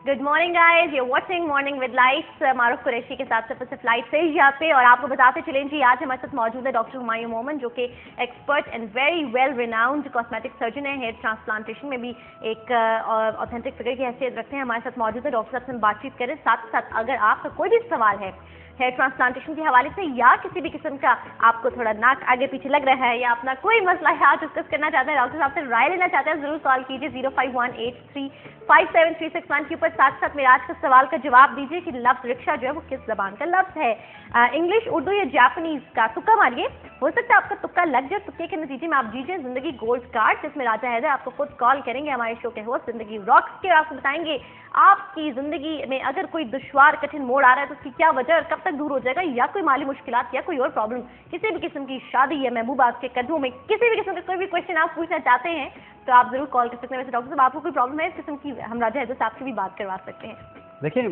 Good morning guys, you watching morning with lights. Maroof Qureshi के साथ से फ्लाइट से यहाँ पे, और आपको बताते चलें जी आज हमारे साथ मौजूद है डॉक्टर हुमायूं मोमन, जो कि expert and very well renowned cosmetic surgeon है। हेयर ट्रांसप्लांटेशन में भी एक ऑथेंटिक फिगर की हैसियत रखते हैं। हमारे साथ मौजूद है डॉक्टर साहब से हम बातचीत करें। साथ ही साथ अगर आपका कोई भी सवाल है हेयर ट्रांसप्लांटेशन के हवाले से, या किसी भी किस्म का आपको थोड़ा नाक आगे पीछे लग रहा है, या अपना कोई मसला है आज डिस्कस करना चाहते हैं, डॉक्टर साहब से राय लेना चाहते हैं, जरूर कॉल कीजिए 0518357361 के ऊपर। साथ साथ मेरे आज का सवाल का जवाब दीजिए कि लफ्ज रिक्शा जो है वो किस जबान का लफ्ज है, इंग्लिश, उर्दू या जापानीज का। तुक्का मारिए, हो सकता है आपका तुक्का लग जाए। तुक्के के नतीजे में आप जीजिए जिंदगी गोल्ड कार्ड, जिसमें राजा हैदर आपको खुद कॉल करेंगे, हमारे शो के होस्ट जिंदगी रॉक्स के, आपको बताएंगे आपकी जिंदगी में अगर कोई दुश्वार कठिन मोड़ आ रहा है तो उसकी क्या वजह और कब तक दूर हो जाएगा, या कोई माली मुश्किलात या कोई और प्रॉब्लम, किसी भी किस्म की शादी या महबूबा आपके कदमों में, किसी भी किस्म का कोई भी क्वेश्चन आप पूछना चाहते हैं तो आप जरूर कॉल कर सकते हैं। वैसे डॉक्टर साहब आपको कोई प्रॉब्लम है इस किस्म की, हम राजा हैदर साहब से भी बात करवा सकते हैं। देखिए,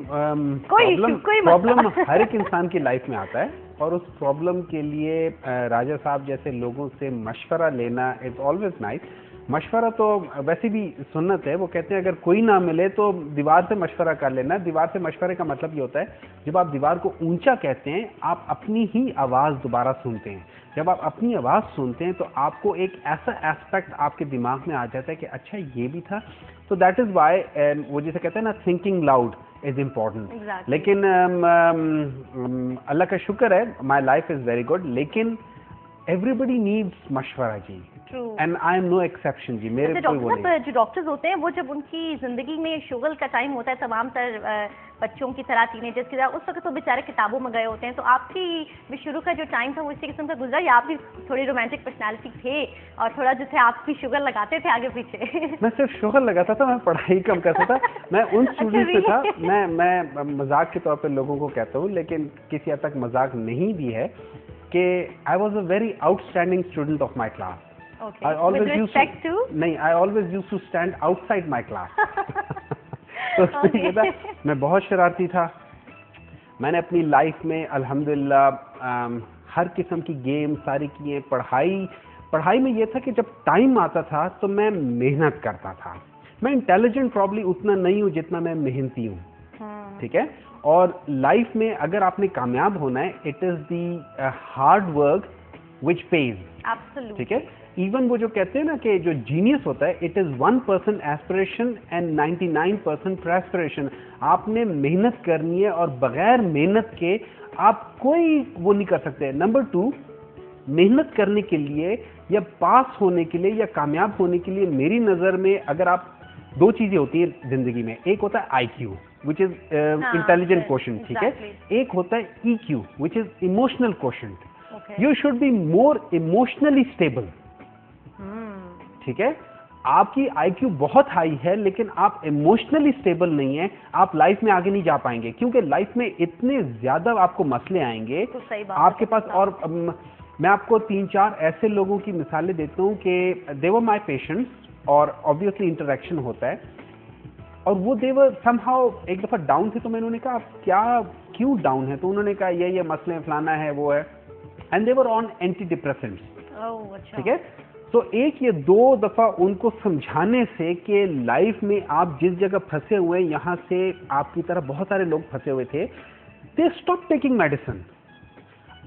कोई प्रॉब्लम हर एक इंसान की लाइफ में आता है, और उस प्रॉब्लम के लिए राजा साहब जैसे लोगों से मशवरा लेना इज ऑलवेज नाइस। मशवरा तो वैसे भी सुन्नत है। वो कहते हैं अगर कोई ना मिले तो दीवार से मशवरा कर लेना। दीवार से मशवरे का मतलब ये होता है, जब आप दीवार को ऊंचा कहते हैं आप अपनी ही आवाज़ दोबारा सुनते हैं। जब आप अपनी आवाज़ सुनते हैं तो आपको एक ऐसा एस्पेक्ट आपके दिमाग में आ जाता है कि अच्छा ये भी था। तो दैट इज़ वाई वो जिसे कहते हैं ना, थिंकिंग लाउड इज इम्पॉर्टेंट। लेकिन अल्लाह का शुक्र है, my life is very good, लेकिन एवरीबडी नीड्स मशवरा जी, and I am no exception जी। मेरे डॉक्टर जो डॉक्टर्स होते हैं वो जब उनकी जिंदगी में शुगल का टाइम होता है, तमाम तर बच्चों की तरह, टीनेजर्स की तरह, उस वक्त तो बेचारे किताबों में गए होते हैं। तो आपकी भी शुरू का जो टाइम था वो इसी किस्म का गुजरा, या आप भी थोड़ी रोमांटिक पर्सनैलिटी थे और थोड़ा जो थे आप भी शुगर लगाते थे आगे पीछे? मैं सिर्फ शुगर लगाता था, मैं पढ़ाई कम करता था। मैं उन स्टूडेंट से था, मैं मजाक के तौर पर लोगों को कहता हूँ, लेकिन किसी हद तक मजाक नहीं भी है, कि I was a very outstanding student of my class. Okay. With respect to? नहीं, I always used to stand outside my class. तो मैं बहुत शरारती था। मैंने अपनी लाइफ में अल्हम्दुलिल्लाह हर किस्म की गेम सारी किए। पढ़ाई में ये था कि जब टाइम आता था तो मैं मेहनत करता था। मैं इंटेलिजेंट प्रॉब्ली उतना नहीं हूँ जितना मैं मेहनती हूँ, ठीक है। और लाइफ में अगर आपने कामयाब होना है, it is the hard work which page, ठीक है। इवन वो जो कहते हैं ना कि जो जीनियस होता है, इट इज़ 1% एस्पिरेशन एंड 99% प्रेस्पिरेशन। आपने मेहनत करनी है और बगैर मेहनत के आप कोई वो नहीं कर सकते। नंबर 2, मेहनत करने के लिए या पास होने के लिए या कामयाब होने के लिए मेरी नज़र में अगर आप, 2 चीज़ें होती है ज़िंदगी में। एक होता है IQ which is intelligent quotient, ठीक है। एक होता है EQ which is emotional quotient. You should be more emotionally stable, ठीक है। आपकी IQ बहुत हाई है लेकिन आप इमोशनली स्टेबल नहीं है, आप लाइफ में आगे नहीं जा पाएंगे, क्योंकि लाइफ में इतने ज्यादा आपको मसले आएंगे आपके पास। और मैं आपको 3-4 ऐसे लोगों की मिसालें देता हूं कि दे वर माय पेशेंट्स, और ऑब्वियसली इंटरेक्शन होता है, और वो दे वर समहाउ एक दफा डाउन थे, तो मैंने उन्हें कहा क्या, क्यों डाउन है? तो उन्होंने कहा ये मसले फलाना है, वो है, and they were on anti depressants, ठीक है। तो एक या 2 दफा उनको समझाने से कि लाइफ में आप जिस जगह फंसे हुए, यहाँ से आपकी तरह बहुत सारे लोग फंसे हुए थे, दे स्टॉप टेकिंग मेडिसिन।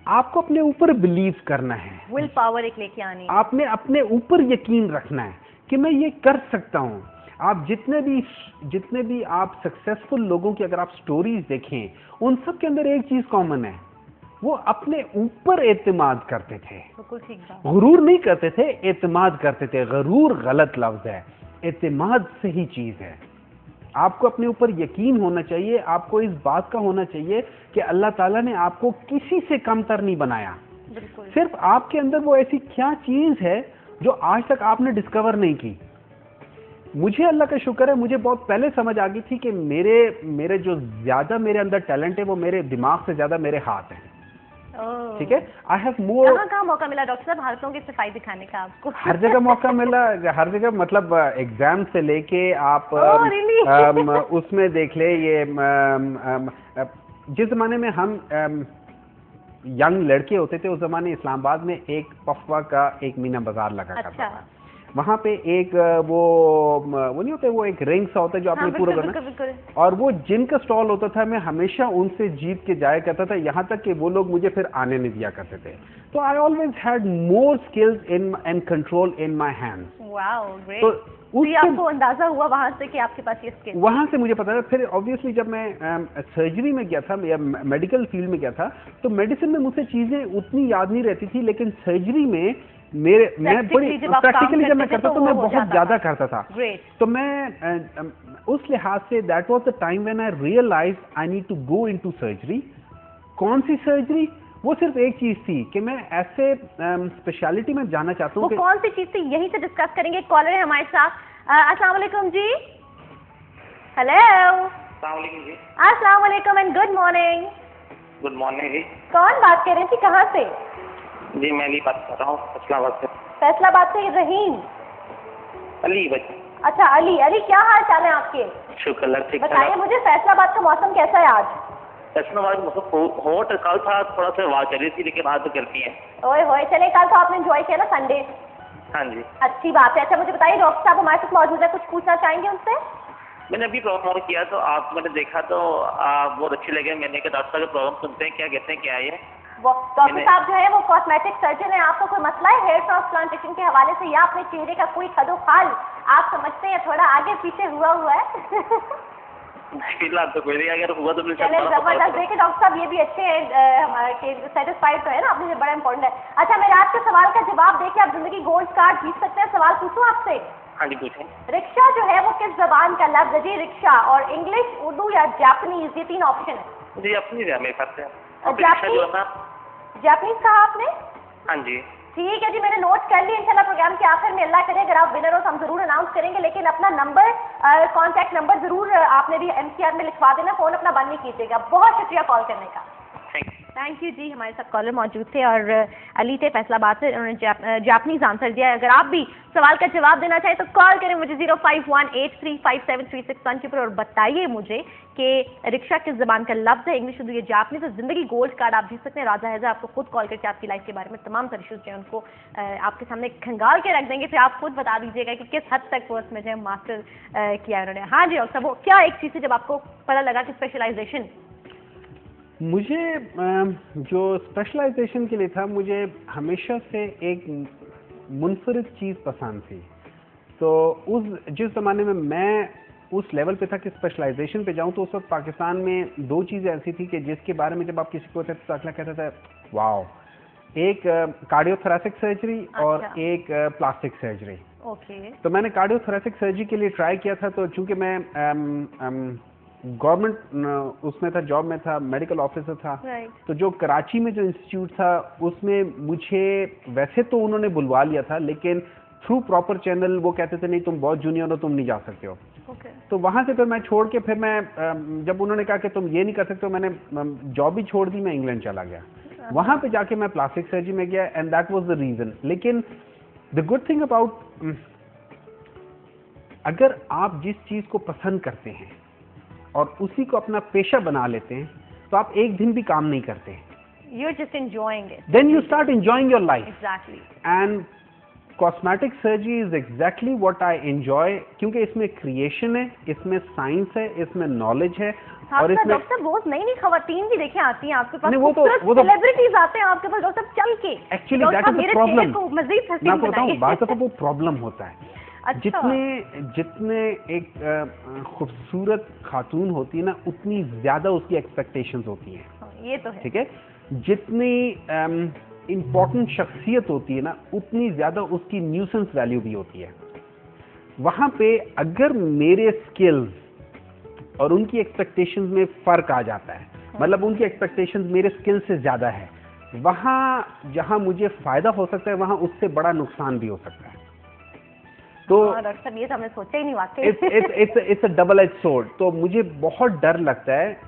आपको अपने ऊपर बिलीव करना है, विल पावर एक लेके आनी, आपने अपने ऊपर यकीन रखना है कि मैं ये कर सकता हूँ। आप जितने भी आप सक्सेसफुल लोगों की अगर आप स्टोरीज देखें, उन सब के अंदर एक चीज कॉमन है, वो अपने ऊपर एतमाद करते थे। गुरूर नहीं करते थे, एतमाद करते थे। गुरूर गलत लफ्ज है, एतमाद सही चीज है। आपको अपने ऊपर यकीन होना चाहिए। आपको इस बात का होना चाहिए कि अल्लाह ताला ने आपको किसी से कमतर नहीं बनाया। सिर्फ आपके अंदर वो ऐसी क्या चीज है जो आज तक आपने डिस्कवर नहीं की। मुझे अल्लाह का शुक्र है, मुझे बहुत पहले समझ आ गई थी कि मेरे जो ज्यादा मेरे अंदर टैलेंट है वो मेरे दिमाग से ज्यादा मेरे हाथ हैं, ठीक है। I have more. कहाँ मौका मिला डॉक्टर साहब हाथों की सफाई दिखाने का आपको? हर जगह मौका मिला, हर जगह, मतलब एग्जाम से लेके आप उसमें देख ले। ये जिस जमाने में हम यंग लड़के होते थे, उस जमाने इस्लामाबाद में एक पफवा का एक मीना बाजार लगा करता था। वहाँ पे एक वो नहीं होता है, वो एक रिंग सा होता है जो आपने पूरा करना, बिल्कुल। और वो जिनका स्टॉल होता था मैं हमेशा उनसे जीत के जाया करता था, यहाँ तक कि वो लोग मुझे फिर आने नहीं दिया करते थे। तो I always had more skills in and control in my hands. Wow, great. तो तो आपको अंदाजा हुआ वहां से कि आपके पास ये स्किल? वहां से मुझे पता था। फिर ऑब्वियसली जब मैं सर्जरी में गया था या मेडिकल फील्ड में गया था, तो मेडिसिन में मुझसे चीजें उतनी याद नहीं रहती थी, लेकिन सर्जरी में मैं बड़ी प्रैक्टिकली जब मैं करता तो मैं बहुत ज्यादा करता था। तो मैं उस लिहाज से that was the time when I realize I need to go into surgery. कौन सी सर्जरी? वो सिर्फ एक चीज थी कि मैं ऐसे स्पेशलिटी में जाना चाहता हूँ। वो कौन सी चीज थी यहीं से डिस्कस करेंगे। कॉलर है हमारे साथ। अस्सलाम वालेकुम जी। हेलो। अस्सलाम वालेकुम जी। अस्सलाम वालेकुम and good morning. Good morning जी। कौन बात कर रही थी, कहाँ से? जी मैं अली बात कर रहा हूँ फैसलाबाद से। फैसलाबाद से रहीम? अली बच्ची। अच्छा अली। अली क्या हाल चाल है आपके? शुक्र अल्लाह, ठीक बताइए मुझे, फैसलाबाद का मौसम कैसा है आज? फैसलाबाद मौसम हॉट कल था, थोड़ा सा हवा चली थी, लेकिन आज तो गर्मी है। ओए होए, चले कल तो आपने एंजॉय किया ना संडे? हाँ जी। अच्छी बात है। अच्छा मुझे बताइए, डॉक्टर साहब हमारे साथ मौजूद है, कुछ पूछना चाहेंगे उनसे? मैंने अभी प्रॉब्लम किया तो आप मैंने देखा तो आप बहुत अच्छे लगे। मैंने कहा डॉक्टर साहब प्रॉब्लम सुनते हैं, क्या कहते हैं, क्या है? वो डॉक्टर साहब जो है वो कॉस्मेटिक सर्जन है। आपको कोई मसला है हेयर ट्रांसप्लांटेशन के हवाले से, या अपने चेहरे का कोई खदोखाल आप समझते हैं थोड़ा आगे पीछे हुआ है? फिलहाल तो कोई नहीं, अगर हुआ तो चले जबरदस्त। देखिए डॉक्टर साहब ये भी अच्छे हैं, हमारे सेटिस्फाइड तो है ना, आपने बड़ा इंपॉर्टेंट है। अच्छा मेरे आज के सवाल का जवाब देके आप जिंदगी गोल्ड कार्ड जीत सकते हैं। सवाल पूछूं आपसे? हाँ जी पूछें। रिक्शा जो है वो किस जबान का लफ्ज है जी? रिक्शा और इंग्लिश, उर्दू या जापानीज, ये तीन ऑप्शन है। जी अपनी है मेरे साथ से। जापानीज कहा आपने? हाँ जी ठीक है जी, मैंने नोट कर लिया। इंशाल्लाह प्रोग्राम के आखिर में अल्लाह करे अगर आप विनर हो तो हम जरूर अनाउंस करेंगे, लेकिन अपना नंबर, कांटेक्ट नंबर जरूर आपने भी एमसीआर में लिखवा देना, फोन अपना बंद नहीं कीजिएगा। बहुत शुक्रिया कॉल करने का। थैंक यू जी। हमारे साथ कॉलर मौजूद थे और अली थे फैसलाबाद से, उन्होंने जापानीज आंसर दिया। अगर आप भी सवाल का जवाब देना चाहें तो कॉल करें मुझे 0518357361 पर और बताइए मुझे कि रिक्शा किस जबान का लफ्ज है, इंग्लिश, उर्दू या जापानीज। तो जिंदगी गोल्ड कार्ड आप जीत सकते हैं। राजा हैजा आपको खुद कॉल करके आपकी लाइफ के बारे में तमाम सारे इशूज जो है उनको आपके सामने खंगाल के रख देंगे, फिर आप खुद बता दीजिएगा कि किस हद तक कोर्स में जो है मास्टर किया है उन्होंने। हाँ जी। और सब क्या एक चीज़ से जब आपको पता लगा कि स्पेशलाइजेशन? मुझे जो स्पेशलाइजेशन के लिए था, मुझे हमेशा से एक मुनफरिद चीज़ पसंद थी। तो जिस ज़माने में मैं उस लेवल पे था कि स्पेशलाइजेशन पे जाऊं, तो उस वक्त पाकिस्तान में दो चीज़ें ऐसी थी कि जिसके बारे में जब आप किसी को कहते तो अगला कहता था वाओ, एक कार्डियोथोरेसिक सर्जरी और एक प्लास्टिक सर्जरी। ओके। तो मैंने कार्डियोथोरेसिक सर्जरी के लिए ट्राई किया था। तो चूंकि मैं गवर्नमेंट उसमें था, जॉब में था, मेडिकल ऑफिसर था, तो जो कराची में जो इंस्टीट्यूट था उसमें मुझे वैसे तो उन्होंने बुलवा लिया था, लेकिन थ्रू प्रॉपर चैनल वो कहते थे नहीं तुम बहुत जूनियर हो, तुम नहीं जा सकते हो। तो वहां से फिर मैं छोड़ के, फिर मैं जब उन्होंने कहा कि तुम ये नहीं कर सकते हो, मैंने जॉब भी छोड़ दी, मैं इंग्लैंड चला गया। वहां पे जाके मैं प्लास्टिक सर्जरी में गया and that was the reason. लेकिन द गुड थिंग अबाउट, अगर आप जिस चीज को पसंद करते हैं और उसी को अपना पेशा बना लेते हैं, तो आप एक दिन भी काम नहीं करते। You're just enjoying it. Then you start enjoying your life. Exactly. And cosmetic surgery is exactly what I enjoy, क्योंकि इसमें क्रिएशन है, इसमें साइंस है, इसमें नॉलेज है। और इसमें डॉक्टर बहुत नई नई खवातीन भी देखे आती हैं आपके पास, वो तो सेलिब्रिटीज आते हैं आपके पास डॉक्टर चल के। Actually that is the problem. Majid Haseen मैं आपको बताऊं, बात दफा वो प्रॉब्लम होता है। अच्छा। जितने एक खूबसूरत खातून होती है ना, उतनी ज्यादा उसकी एक्सपेक्टेशंस होती हैं। ये तो है। ठीक है। जितनी इम्पोर्टेंट शख्सियत होती है ना, उतनी ज्यादा उसकी न्यूसेंस वैल्यू भी होती है। वहां पे अगर मेरे स्किल्स और उनकी एक्सपेक्टेशंस में फर्क आ जाता है, मतलब उनकी एक्सपेक्टेशंस मेरे स्किल से ज्यादा है, वहां जहां मुझे फायदा हो सकता है वहां उससे बड़ा नुकसान भी हो सकता है। तो डॉक्टर ये तो हमने सोचा ही नहीं वाकई। It's a double edge sword. तो मुझे बहुत डर लगता है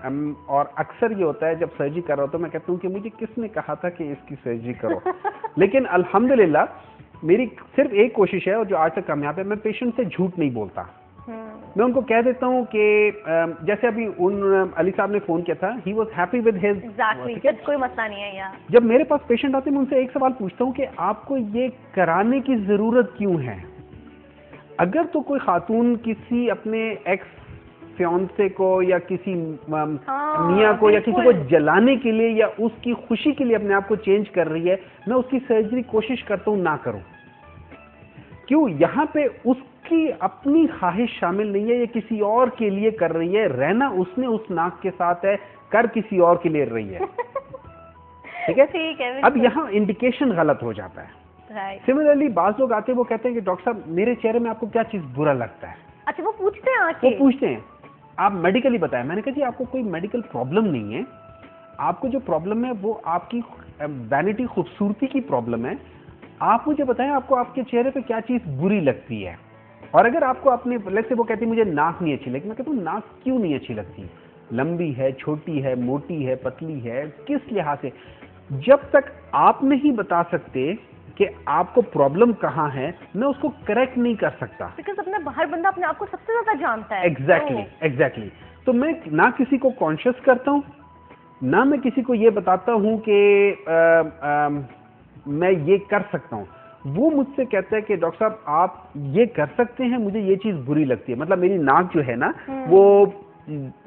और अक्सर ये होता है जब सर्जरी कर रहा हूं तो मैं कहता हूं कि मुझे किसने कहा था कि इसकी सर्जरी करो। लेकिन अल्हम्दुलिल्लाह मेरी सिर्फ एक कोशिश है और जो आज तक कामयाब है, मैं पेशेंट से झूठ नहीं बोलता। मैं उनको कह देता हूँ कि जैसे अभी अली साहब ने फोन किया था, he was happy with his. कोई मसला नहीं है यार। जब मेरे पास पेशेंट आते हैं मैं उनसे एक सवाल पूछता हूँ कि आपको ये कराने की जरूरत क्यों है। अगर तो कोई खातून किसी अपने एक्स फियांसे को या किसी मियाँ को या किसी को जलाने के लिए या उसकी खुशी के लिए अपने आप को चेंज कर रही है, मैं उसकी सर्जरी कोशिश करता हूँ ना करूं। क्यों? यहाँ पे उसकी अपनी ख्वाहिश शामिल नहीं है, ये किसी और के लिए कर रही है, रहना उसने उस नाक के साथ है, कर किसी और के लिए रही है। ठीक है, ठीक है। अब यहाँ इंडिकेशन गलत हो जाता है। सिमिलरली बाज लोग आते हैं, वो कहते हैं कि डॉक्टर साहब मेरे चेहरे में आपको क्या चीज बुरा लगता है? अच्छा, वो पूछते हैं आके? वो पूछते हैं, आप मेडिकली बताएं। मैंने कहा जी आपको कोई मेडिकल प्रॉब्लम नहीं है, आपको जो प्रॉब्लम है वो आपकी वैनिटी, खूबसूरती की प्रॉब्लम है। आप मुझे बताएं आपको आपके चेहरे पे क्या चीज बुरी लगती है। और अगर आपको अपने लेट्स से वो कहती है मुझे नाक नहीं अच्छी लगती, मैं कहता हूँ नाक क्यों नहीं अच्छी लगती? लंबी है, छोटी है, मोटी है, पतली है, किस लिहाज से? जब तक आप नहीं बता सकते कि आपको प्रॉब्लम कहाँ है, मैं उसको करेक्ट नहीं कर सकता। बिकॉज़ अपना हर बंदा अपने आप को सबसे ज्यादा जानता है। एग्जैक्टली। तो मैं ना किसी को कॉन्शियस करता हूँ, ना मैं किसी को ये बताता हूँ कि मैं ये कर सकता हूँ। वो मुझसे कहता है कि डॉक्टर साहब आप ये कर सकते हैं, मुझे ये चीज बुरी लगती है। मतलब मेरी नाक जो है ना वो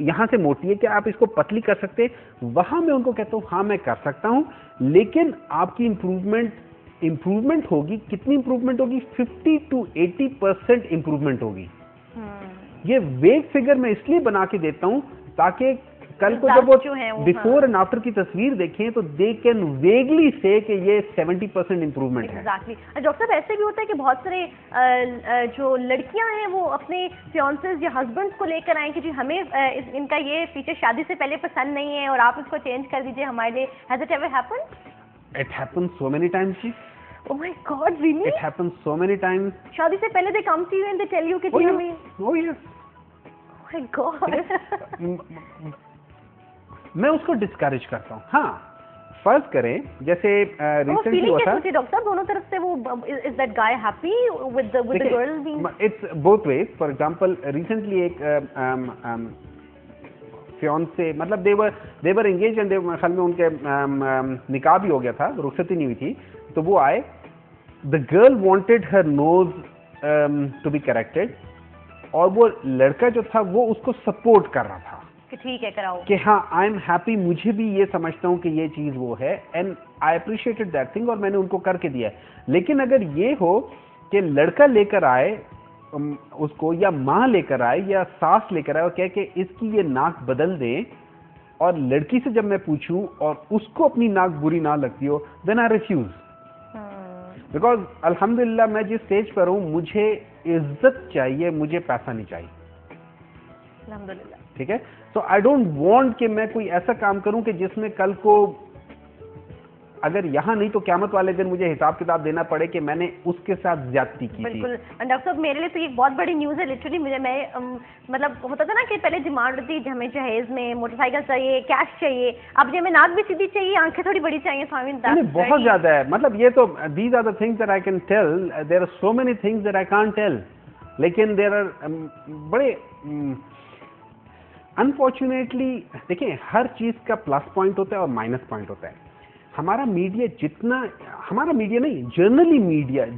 यहाँ से मोटी है, क्या आप इसको पतली कर सकते हैं? वहां मैं उनको कहता हूँ हाँ मैं कर सकता हूँ, लेकिन आपकी इंप्रूवमेंट होगी। कितनी इंप्रूवमेंट होगी? 50 to 80% इंप्रूवमेंट होगी। ये वेग फिगर मैं इसलिए बना के देता हूँ ताकि कल को जब वो बिफोर एंड आफ्टर की तस्वीर देखें तो दे कैन वेगली से कि ये 70% इंप्रूवमेंट है। एग्जैक्टली। डॉक्टर साहब ऐसे भी होता है कि बहुत सारे जो लड़कियां हैं वो अपने फियांसेस या हस्बैंड्स को लेकर आए कि जी हमें इनका ये फीचर शादी से पहले पसंद नहीं है और आप इसको चेंज कर दीजिए हमारे लिए। Has it ever happened? It happens so many times, जी। Oh my God, really? It happens so many times. शादी से पहले they come to you and they tell you कि जी हमें। Oh yes. Oh my God. मैं उसको discourage करता हूँ। हाँ, फर्ज करें जैसे रिसेंटली हुआ था। डॉक्टर साहब दोनों तरफ से वो is that guy happy with the girl being? It's both ways. For example recently एक फियांसे, मतलब देवर एंगेज एंड ख्याल में उनके निकाह भी हो गया था, रुखसती नहीं हुई थी, तो वो आए। The girl wanted her nose to be corrected और वो लड़का जो था वो उसको सपोर्ट कर रहा था कि ठीक है कराओ, कि हाँ आई एम हैप्पी, मुझे भी ये समझता हूँ कि ये चीज वो है and I appreciated that thing और मैंने उनको करके दिया है। लेकिन अगर ये हो कि लड़का लेकर आए उसको, या माँ लेकर आए या सास लेकर आए और कह के इसकी ये नाक बदल दे, और लड़की से जब मैं पूछूं और उसको अपनी नाक बुरी ना लगती हो, देन आई रिफ्यूज। बिकॉज अल्हम्दुलिल्लाह मैं जिस स्टेज पर हूँ मुझे इज्जत चाहिए, मुझे पैसा नहीं चाहिए। अल्हम्दुलिल्लाह। ठीक है, तो आई डोंट वांट कि मैं कोई ऐसा काम करूं कि जिसमें कल को अगर यहाँ नहीं तो क़यामत वाले दिन मुझे हिसाब किताब देना पड़े कि मैंने उसके साथ ज्यादती की थी। बिल्कुल डॉक्टर साहब, मेरे लिए तो ये बहुत बड़ी न्यूज़ है लिटरली। मैं मतलब होता था ना कि पहले डिमांड होती है हमें जहेज में मोटरसाइकिल चाहिए, कैश चाहिए, अब ये में नाक भी सीधी चाहिए, आंखें थोड़ी बड़ी चाहिए। बहुत ज्यादा है। मतलब ये तो these are the things that I can tell, there are so many things that I can't tell, लेकिन देयर आर बड़े अनफॉर्चुनेटली देखिए हर चीज का प्लस पॉइंट होता है और माइनस पॉइंट होता है। हमारा मीडिया नहीं,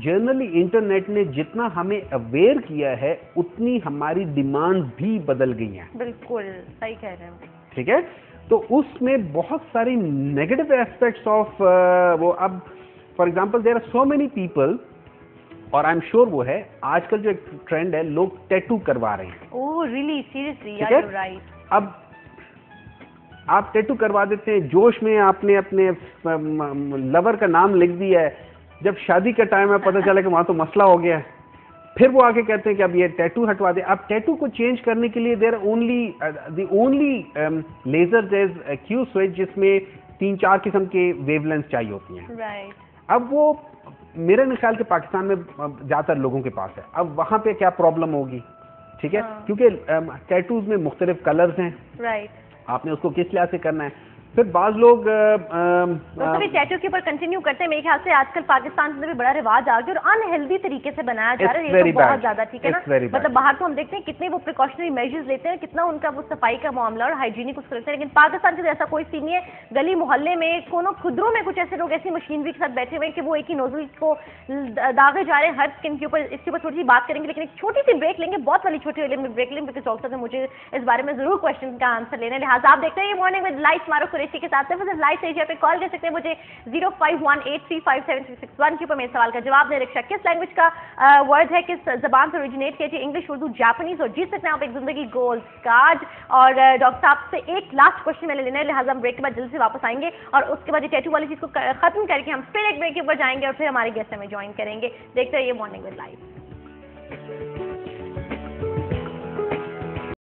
जर्नली इंटरनेट ने जितना हमें अवेयर किया है उतनी हमारी डिमांड्स भी बदल गई हैं। बिल्कुल सही कह रहे हैं। ठीक है, तो उसमें बहुत सारी नेगेटिव एस्पेक्ट्स ऑफ वो, अब for example there are so many people, और आई एम श्योर वो है आजकल जो एक ट्रेंड है, लोग टैटू करवा रहे हैं। Oh really? सीरियसली? यार यू राइट। अब आप टैटू करवा देते हैं, जोश में आपने अपने लवर का नाम लिख दिया है, जब शादी का टाइम है पता चला कि वहां तो मसला हो गया है, फिर वो आके कहते हैं कि अब ये टैटू हटवा दे। अब टैटू को चेंज करने के लिए there only laser, there is Q switch जिसमें 3-4 किस्म के वेवलेंथ चाहिए होती हैं। राइट। अब वो मेरे ख्याल के पाकिस्तान में ज्यादातर लोगों के पास है। अब वहां पे क्या प्रॉब्लम होगी? ठीक है, क्योंकि टैटूज में मुख्तलिफ कलर्स हैं। राइट। आपने उसको किस लिहाज से करना है, फिर बाज लोग दोस्तों भी टैटू के ऊपर कंटिन्यू करते हैं। मेरे ख्याल से आजकल पाकिस्तान में भी बड़ा रिवाज आ गया और अनहेल्दी तरीके से बनाया जा रहा है, ये तो बहुत ज्यादा, ठीक है ना। मतलब बाहर तो हम देखते हैं कितने वो प्रिकॉशनरी मेजर्स लेते हैं, कितना उनका वो सफाई का मामला और हाइजीनिक उसको रखते हैं, लेकिन पाकिस्तान के ऐसा कोई सीन नहीं है। गली मोहल्ले में कोनो खुदरों में कुछ ऐसे लोग ऐसी मशीनरी के साथ बैठे हुए हैं कि वो एक ही नोजल को दागे जा रहे हैं हर स्किन के ऊपर। इसके ऊपर थोड़ी सी बात करेंगे, लेकिन एक छोटी सी ब्रेक लेंगे, बहुत वाली छोटी वाली ब्रेक लेंगे, बिकॉज डॉक्टर से मुझे इस बारे में जरूर क्वेश्चन का आंसर लेना है। लिहाजा आप देखते हैं ये मॉर्निंग विद लाइफ मारूफ कुरैशी के साथ लाइफ एशिया पे कॉल कर सकते हैं मुझे 0518357361 के ऊपर मेरे सवाल का जवाब दे। रिक्शा किस लैंग्वेज का वर्ड है, किस जबान से ओरिजिनेट किया, इंग्लिश, उर्दू, जापानीज, और जीत सकते हैं आप एक जिंदगी गोल्ड कार्ड। और डॉक्टर साहब से एक लास्ट क्वेश्चन मैंने लेना है, लिहाजा हम ब्रेक के बाद जल्दी से वापस आएंगे और उसके बाद ये टैटू वाली चीज को खत्म करके हम फिर एक ब्रेक के ऊपर जाएंगे और फिर हमारे गेस्ट हमें ज्वाइन करेंगे। देखते रहिए मॉर्निंग विद लाइफ।